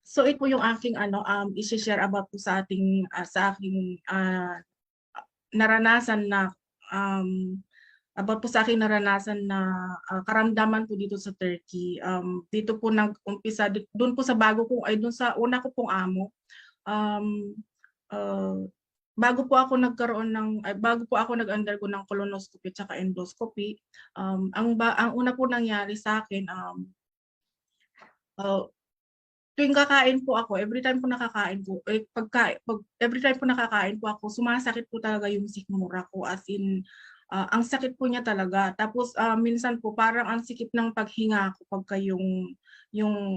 So ito po yung aking i-share about po sa aking naranasan na um, about po sa aking naranasan na karamdaman po dito sa Turkey. Dito po nag-umpisa, doon po sa doon sa una ko pong amo. Um, uh, bago po ako nag-undergo ng colonoscopy at saka endoscopy, ang una po nangyari sa akin, uh, tuwing kakain po ako, everytime po nakakain po, everytime po nakakain po ako, sumasakit po talaga yung sikmura ko, as in, ang sakit po niya talaga. Tapos minsan po parang ang sikip ng paghinga ko pagka yung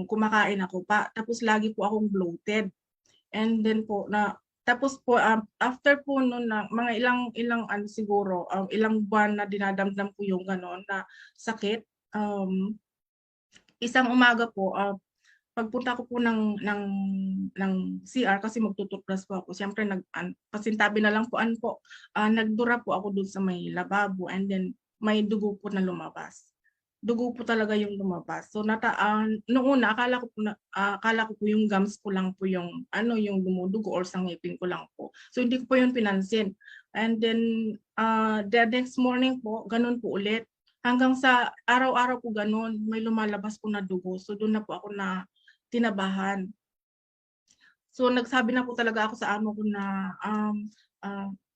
kumakain ako pa. Tapos lagi po akong bloated. And then po tapos po after po noon na mga ilang siguro ilang buwan na dinadamdam ko yung gano'n na sakit. Isang umaga po, pagpunta ko po ng CR kasi magtututbrush po ako. Siyempre pasintabi na lang po nagdura po ako dun sa may lababo, and then may dugo po na lumabas. Dugo po talaga yung lumabas. So noong una akala ko po yung gums ko lang po yung yung dumudugo or sa ngipin ko lang po. So hindi ko po yun pinansin. And then the next morning po, ganun po ulit. Hanggang sa araw-araw po ganun, may lumalabas po na dugo. So doon na po ako na tinabahan. So nagsabi na po talaga ako sa amo ko na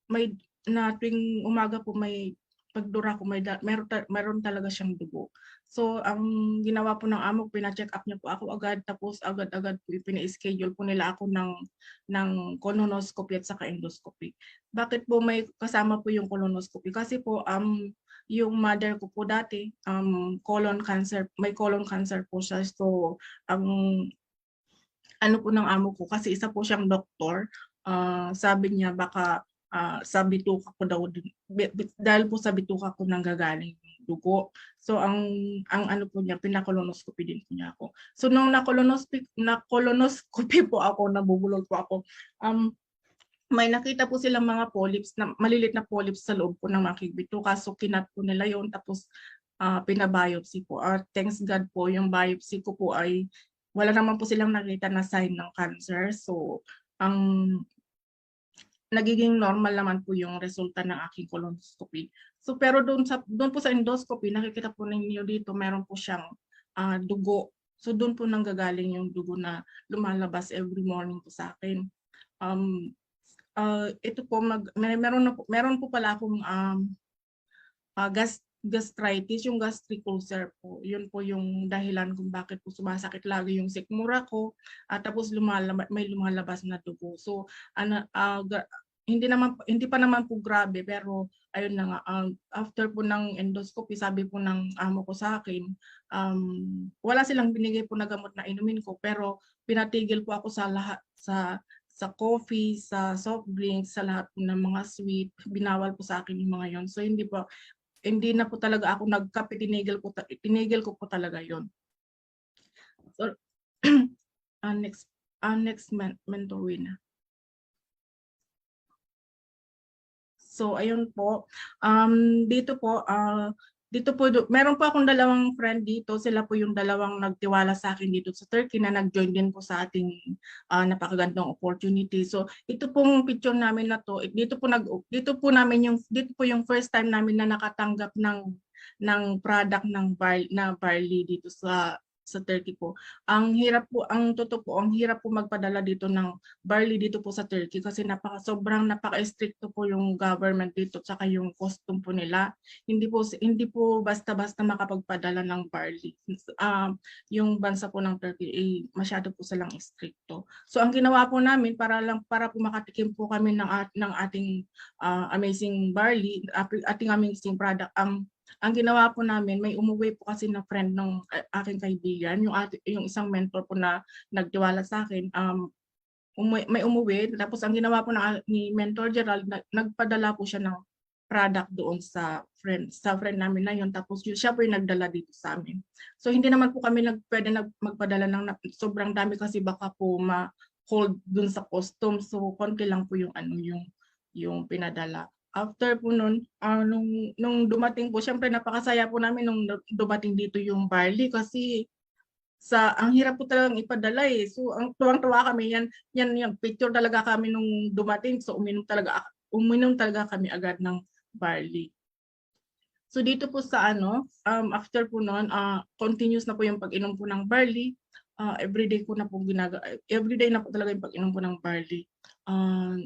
may na tuwing umaga po may pagdura ko meron talaga siyang dugo. So ang ginawa po ng amo ko, pina-check up niya po ako agad, tapos agad-agad po ipina-schedule po nila ako ng colonoscopy at saka endoscopy. Bakit po may kasama po yung colonoscopy? Kasi po yung mother ko po dati may colon cancer po siya. So ang po ng amo ko, kasi isa po siyang doktor, sabi niya baka sa bituka ko daw dahil po sa bituka ko nanggagaling yung dugo. So ang ano po niya, pina-colonoscopy din po niya ako. So nung na-colonoscopy po ako, nabubulol po ako, may nakita po silang mga polyps, na malilit na polyps sa loob po ng aking bituka. So kinat po nila yon, tapos pina-biopsy po. Thanks God po, yung biopsy ko po ay wala naman po silang nakita na sign ng cancer. So ang nagiging normal naman po yung resulta ng aking colonoscopy. So pero doon po sa endoscopy, nakikita po ninyo dito, meron po siyang dugo. So doon po nanggagaling yung dugo na lumalabas every morning po sa akin. Ito po meron po pala akong gastritis, yung gastric ulcer po. Yun po yung dahilan kung bakit po sumasakit lagi yung sikmura ko, tapos may lumalabas na dugo. So hindi pa naman po grabe, pero ayun na nga, after po ng endoscopy, sabi po ng amo ko sa akin, wala silang binigay po na gamot na inumin ko, pero pinatigil po ako sa lahat, sa coffee, sa soft drinks, sa lahat po ng mga sweet. Binawal po sa akin yung mga yon. So hindi na po talaga ako nagkape, tinigil ko po talaga yon. So next mentor win. So ayun po, dito po meron po akong dalawang friend dito. Sila po yung dalawang nagtiwala sa akin dito sa Turkey na nag-join din po sa ating napakagandang opportunity. So ito pong picture namin na to, dito po yung first time namin na nakatanggap ng product ng barley dito sa Turkey po. Ang totoo po, ang hirap po magpadala dito ng barley dito po sa Turkey, kasi sobrang napaka-stricto po yung government dito, tsaka yung custom po nila. Hindi po basta-basta makapagpadala ng barley. Yung bansa po ng Turkey masyado po silang stricto. So ang ginawa po namin, para po makatikim po kami ng ating amazing barley, ating amazing product, ang ginawa po namin, may umuwi po kasi na friend ng aking kaibigan, yung isang mentor po na nagtiwala sa akin, may umuwi. Tapos ang ginawa po ni Mentor Gerald, nagpadala po siya ng product doon sa friend namin na yun. Tapos siya po yung nagdala dito sa amin. So hindi naman po kami pwede magpadala ng sobrang dami, kasi baka po ma-hold doon sa custom. So konti lang po yung pinadala. After po nun, nung dumating po, syempre napakasaya po namin nung dumating dito yung barley, kasi ang hirap po talagang ipadala, eh. So, ang tuwang-tuwa kami, yan yung picture talaga kami nung dumating. So, uminom talaga kami agad ng barley. So, dito po sa ano, after po nun, continuous na po yung pag-inom po ng barley. Everyday everyday na po talaga yung pag-inom po ng barley.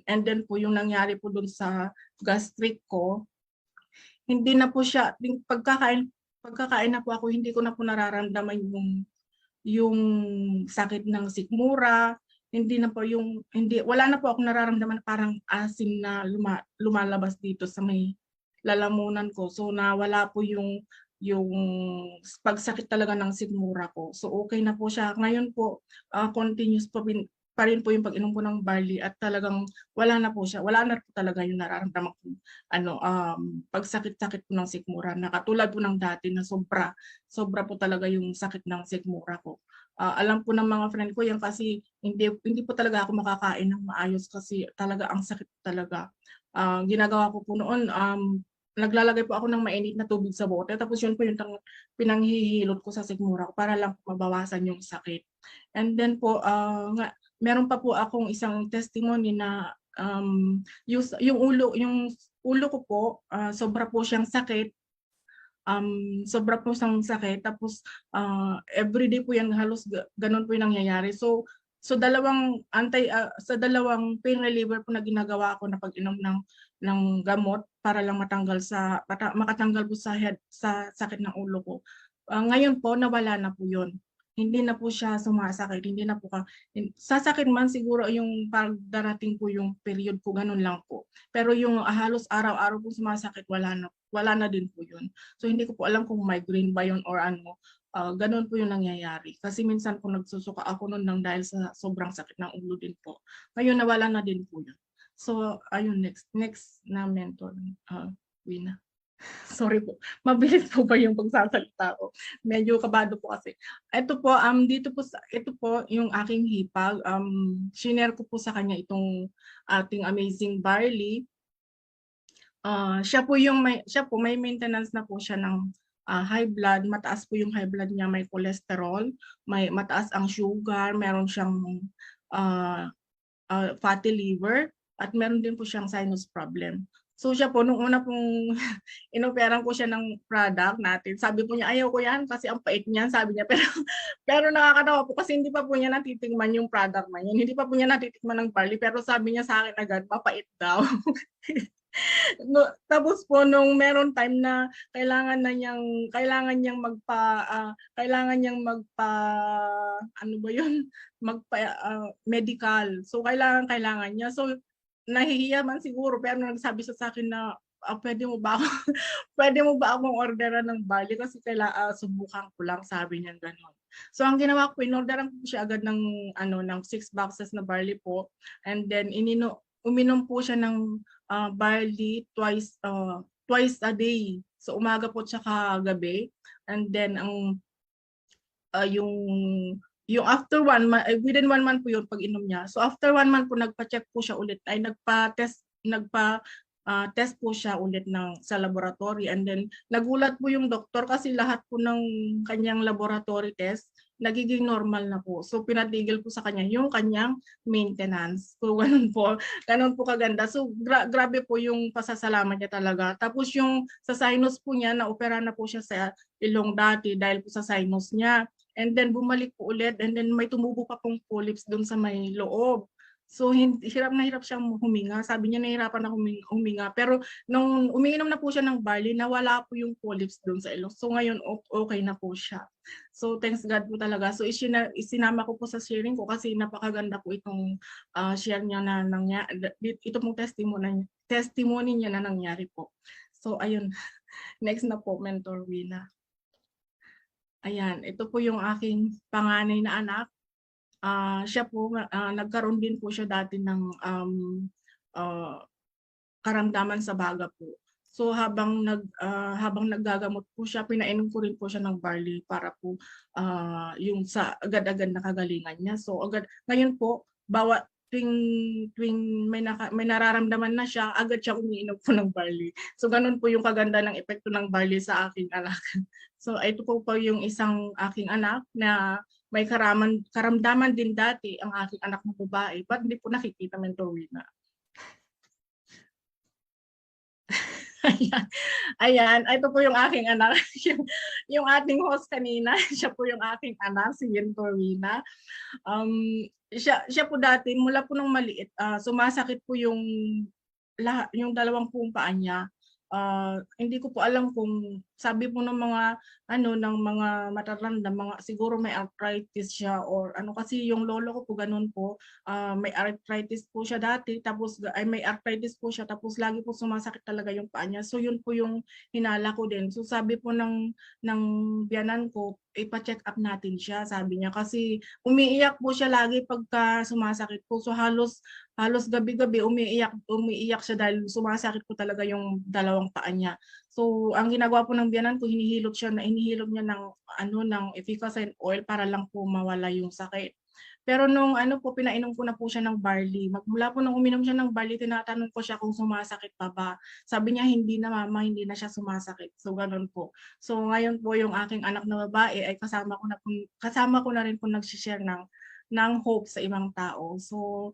And then po yung nangyari po dun sa gastric ko, hindi na po siya, pagkakain na po ako, hindi ko na po nararamdaman yung sakit ng sikmura, hindi na po wala na po akong nararamdaman parang asim na lumalabas dito sa may lalamunan ko. So nawala po yung pagsakit talaga ng sikmura ko. So okay na po siya. Ngayon po, continuous pa rin po yung pag-inom ko ng barley at talagang wala na po siya. Wala na po talaga yung nararamdaman ko pagsakit-sakit po ng sikmura na katulad po ng dati na sobra po talaga yung sakit ng sikmura ko. Alam po ng mga friend ko yan kasi hindi po talaga ako makakain ng maayos kasi talaga ang sakit talaga. Ginagawa ko po noon, naglalagay po ako ng mainit na tubig sa bote tapos yun po yung pinanghihilot ko sa sikmura ko para lang mabawasan yung sakit. And then po, meron pa po akong isang testimony na yung ulo ko po, sobra po siyang sakit. Sobra po siyang sakit tapos everyday po yan halos ganun po yung nangyayari. So sa dalawang pain reliever po na ginagawa ko na pag-inom ng gamot para lang makatanggal po sa sakit ng ulo ko. Ngayon po nawala na po yun. Hindi na po siya sumasakit, hindi na po sasakit man siguro yung pag darating po yung period ko, ganun lang po. Pero yung halos araw-araw po sumasakit, wala na din po yun. So hindi ko po alam kung migraine ba yun or ano. Ganun po yung nangyayari. Kasi minsan po nagsusuka ako nun ng dahil sa sobrang sakit ng ulo din po. Ngayon nawala na din po yun. So ayun, next na mentor, Wina. Sorry po, mabilis po ba yung pagsasalita ko? Medyo kabado po kasi. Ito po, ito po yung aking hipag. Shinare ko po sa kanya itong ating amazing barley. Siya po may maintenance na po siya ng high blood, mataas po yung high blood niya, may cholesterol, mataas ang sugar, meron siyang fatty liver, at meron din po siyang sinus problem. So siya po, nung una pong inoperan ko siya ng product natin, sabi po niya, ayaw ko yan kasi ang pait niyan, sabi niya. Pero nakakatawa po kasi hindi pa po niya natitikman yung product na yun. Hindi pa po niya natitikman ng barley, pero sabi niya sa akin agad, mapait daw. No, tapos po nung meron time na kailangan niyang ano ba yun, medical. So kailangan niya. So nahihiya man siguro pero nagsabi siya sa akin na pwede mo ba ako pwede mo ba akong orderan ng barley kasi subukan ko lang, sabi niya gano'n. So ang ginawa ko, inorderan ko siya agad ng 6 boxes na barley po, and then uminom po siya ng barley twice a day. So umaga po tsaka gabi, and then yung after within 1 month po yung pag-inom niya. So after 1 month po nagpa-check po siya ulit, ay test po siya ulit sa laboratory, and then nagulat po yung doktor kasi lahat po ng kanyang laboratory test nagiging normal na po. So pinatigil po sa kanya yung kanyang maintenance. So ganun po kaganda. So grabe po yung pasasalamat niya talaga. Tapos yung sa sinus po niya, na-opera na po siya sa ilong dati dahil po sa sinus niya. And then bumalik po ulit, and then may tumubo pa pong polyps doon sa may loob. So hirap na hirap siyang huminga. Sabi niya nahihirapan na huminga. Pero nung umiinom na po siya ng barley, nawala po yung polyps doon sa ilong. So ngayon okay na po siya. So thanks God po talaga. So isinama ko po sa sharing ko kasi napakaganda po itong share niya na ito pong testimony niya na nangyari po. So ayun, next na po, Mentor Wina. Ayan, ito po yung aking panganay na anak. Siya po, nagkaroon din po siya dati ng karamdaman sa baga po. So habang naggagamot po siya, pinainom ko rin po siya ng barley para po yung sa agad-agad na kagalingan niya. So ngayon po, tuwing may nararamdaman na siya, agad siya umiinom po ng barley. So ganun po yung kaganda ng epekto ng barley sa aking anak. So ito po yung isang aking anak na may karamdaman din dati ang aking anak na babae, ba't hindi po nakikita Mentor Rina? Ayan, ayan, ito po yung aking anak, yung ating host kanina, siya po yung aking anak, si Mentor Rina. Siya po dati mula po nung maliit, sumasakit po yung dalawang pong paa niya. Hindi ko po alam kung sabi po ng mga ng mga matatanda, siguro may arthritis siya or ano, kasi yung lolo ko po gano'n po, may arthritis po siya dati, tapos ay may arthritis po siya, tapos lagi po sumasakit talaga yung paa niya. So yun po yung hinala ko din. So sabi po ng biyenan ko, ipa-check up natin siya, sabi niya, kasi umiiyak po siya lagi pagka sumasakit po. So halos gabi-gabi umiiyak siya dahil sumasakit po talaga yung dalawang paa niya. So ang ginagawa po ng biyenan ko, hinihilot niya ng effervescent oil para lang po mawala yung sakit. Pero nung pinainom ko na po siya ng barley, magmula po nung uminom siya ng barley, tinatanong ko siya kung sumasakit pa ba. Sabi niya, "Hindi na mama, hindi na siya sumasakit." So gano'n po. So ngayon po yung aking anak na babae ay kasama ko na rin po nagse-share ng hope sa ibang tao. So